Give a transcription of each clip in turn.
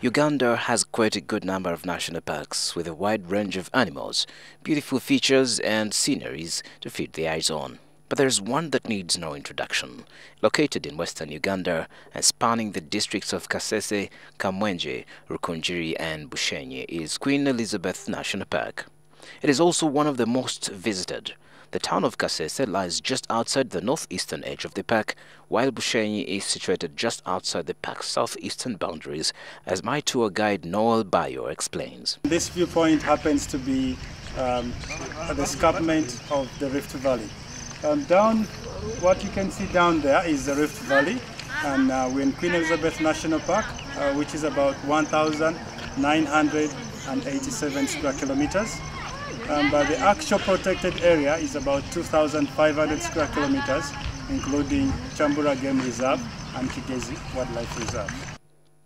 Uganda has quite a good number of national parks with a wide range of animals, beautiful features and sceneries to feed the eyes on. But there's one that needs no introduction. Located in western Uganda and spanning the districts of Kasese, Kamwenje, Rukunjiri and Bushenyi is Queen Elizabeth National Park. It is also one of the most visited. The town of Kasese lies just outside the northeastern edge of the park, while Bushenyi is situated just outside the park's southeastern boundaries, as my tour guide Noel Bayo explains. This viewpoint happens to be at the escarpment of the Rift Valley. What you can see down there is the Rift Valley, and we're in Queen Elizabeth National Park, which is about 1,987 square kilometers. But the actual protected area is about 2,500 square kilometers, including Chambura Game Reserve and Kigezi Wildlife Reserve.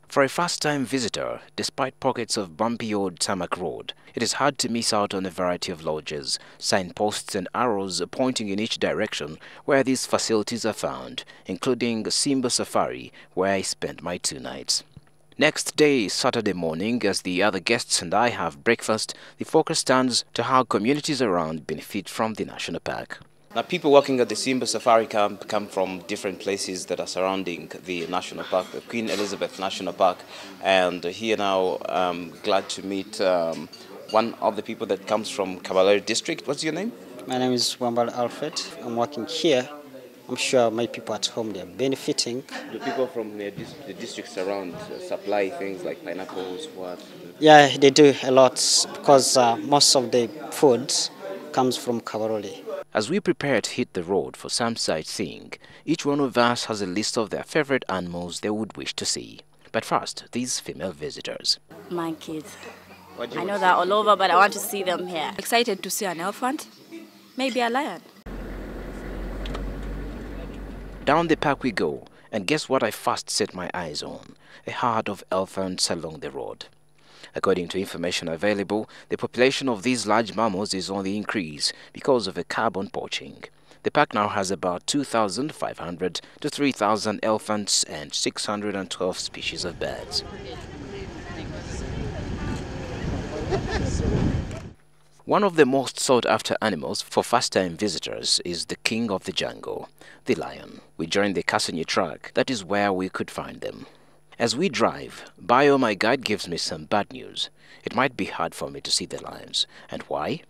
For a first-time visitor, despite pockets of bumpy old tarmac road, it is hard to miss out on a variety of lodges, signposts and arrows pointing in each direction where these facilities are found, including Simba Safari, where I spent my 2 nights. Next day, Saturday morning, as the other guests and I have breakfast, the focus turns to how communities around benefit from the national park. Now, people working at the Simba Safari Camp come from different places that are surrounding the national park, the Queen Elizabeth National Park. And here now, I'm glad to meet one of the people that comes from Kabalari district. What's your name? My name is Wambal Alfred. I'm working here. I'm sure my people at home, they're benefiting. Do people from the districts around supply things like pineapples, what? Yeah, they do a lot because most of the food comes from Kabarole. As we prepare to hit the road for some sightseeing, each one of us has a list of their favorite animals they would wish to see. But first, these female visitors. Monkeys. I know they're all over, but I want to see them here. Excited to see an elephant, maybe a lion. Down the park we go, and guess what I first set my eyes on? A herd of elephants along the road. According to information available, the population of these large mammals is on the increase because of a carbon poaching. The park now has about 2,500 to 3,000 elephants and 612 species of birds. One of the most sought-after animals for first-time visitors is the king of the jungle, the lion. We joined the Kasenyi track. That is where we could find them. As we drive, Bayo, my guide, gives me some bad news. It might be hard for me to see the lions. And why?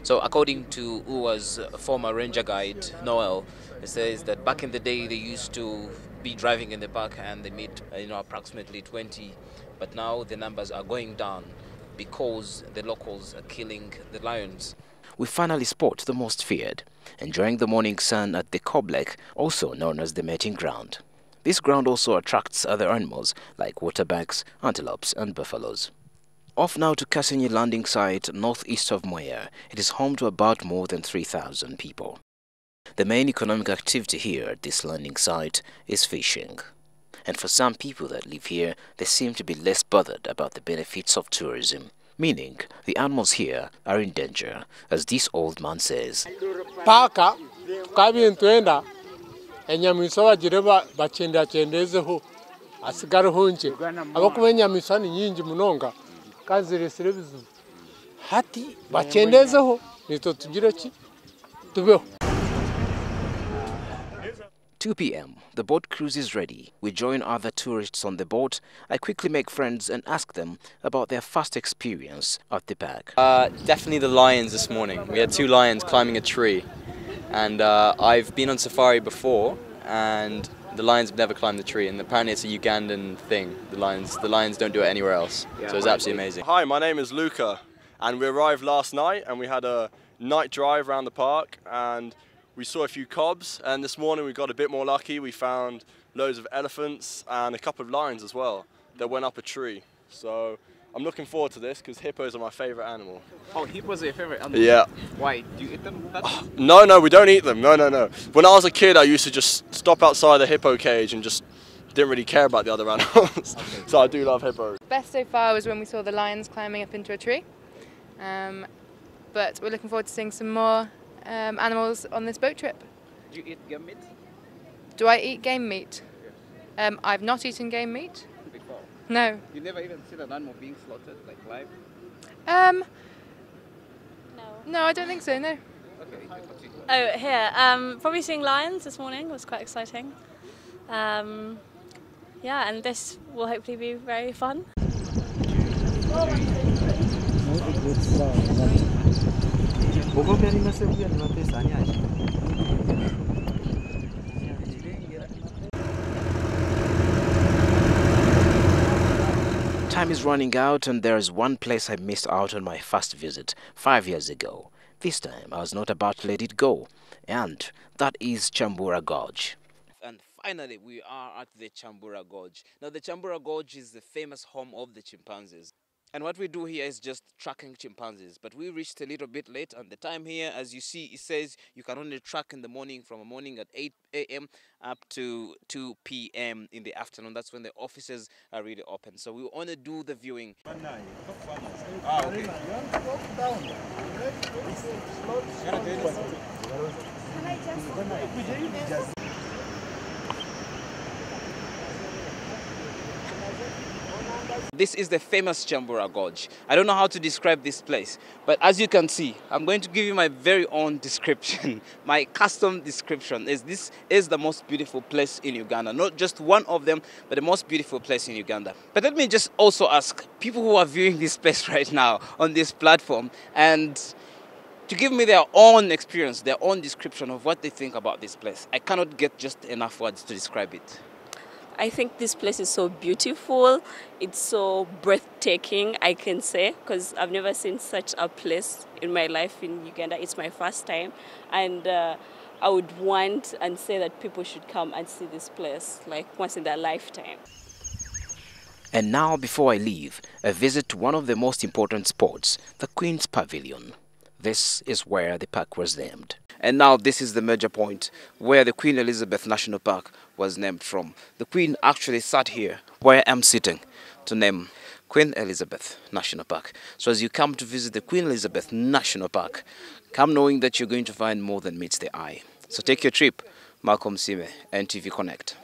So according to Uwa's former ranger guide, Noel, he says that back in the day they used to be driving in the park and they meet approximately 20, but now the numbers are going down because the locals are killing the lions. We finally spot the most feared, enjoying the morning sun at the Koblek, also known as the mating ground. This ground also attracts other animals like waterbacks, antelopes and buffaloes. Off now to Kasenyi landing site northeast of Mwea. It is home to about more than 3,000 people. The main economic activity here at this landing site is fishing. And for some people that live here, they seem to be less bothered about the benefits of tourism, meaning the animals here are in danger, as this old man says. Paka, kabintwenda, enyamiso bagire bacenda cendezeho, asigara honje. Abakuba enyamiso ni nyingi munonga, kanziresire bizu. Hati bacendezeho, nito tugire ki? Tubeho. 2 p.m. The boat cruise is ready. We join other tourists on the boat. I quickly make friends and ask them about their first experience at the park. Definitely the lions this morning. We had 2 lions climbing a tree. And I've been on safari before, and the lions have never climbed the tree. And apparently it's a Ugandan thing. The lions don't do it anywhere else. So it's absolutely amazing. Hi, my name is Luca, and we arrived last night, and we had a night drive around the park, and we saw a few cobs, and this morning we got a bit more lucky. We found loads of elephants and a couple of lions as well that went up a tree. So I'm looking forward to this because hippos are my favourite animal. Oh, hippos are your favourite animal? Yeah. Why? Do you eat them? No, we don't eat them. No. When I was a kid, I used to just stop outside the hippo cage and just didn't really care about the other animals. Okay. So I do love hippos. Best so far was when we saw the lions climbing up into a tree. But we're looking forward to seeing some more animals on this boat trip. Do you eat game meat? Do I eat game meat? I've not eaten game meat. Before. No. You never even seen an animal being slaughtered, like live? No, I don't think so, no. Okay, continue. Oh, here. Probably seeing lions this morning was quite exciting. Yeah, and this will hopefully be very fun. Time is running out, and there's one place I missed out on my first visit 5 years ago. This time I was not about to let it go, and that is Chambura Gorge. And finally we are at the Chambura Gorge. Now the Chambura Gorge is the famous home of the chimpanzees. And what we do here is just tracking chimpanzees. But we reached a little bit late, and the time here, as you see, it says you can only track in the morning, from a morning at 8 a.m. up to 2 p.m. in the afternoon. That's when the offices are really open. So we want to do the viewing. Okay. This is the famous Chambura Gorge. I don't know how to describe this place, but as you can see, I'm going to give you my very own description. My custom description is this is the most beautiful place in Uganda. Not just one of them, but the most beautiful place in Uganda. But let me just also ask people who are viewing this place right now on this platform, and to give me their own experience, their own description of what they think about this place. I cannot get just enough words to describe it. I think this place is so beautiful. It's so breathtaking, I can say, because I've never seen such a place in my life in Uganda. It's my first time, and I would want and say that people should come and see this place like once in their lifetime. And now, before I leave, a visit to one of the most important spots, the Queen's Pavilion. This is where the park was named. And now this is the major point where the Queen Elizabeth National Park was named from. The Queen actually sat here where I'm sitting to name Queen Elizabeth National Park. So as you come to visit the Queen Elizabeth National Park, come knowing that you're going to find more than meets the eye. So take your trip. Malcolm Sime, NTV Connect.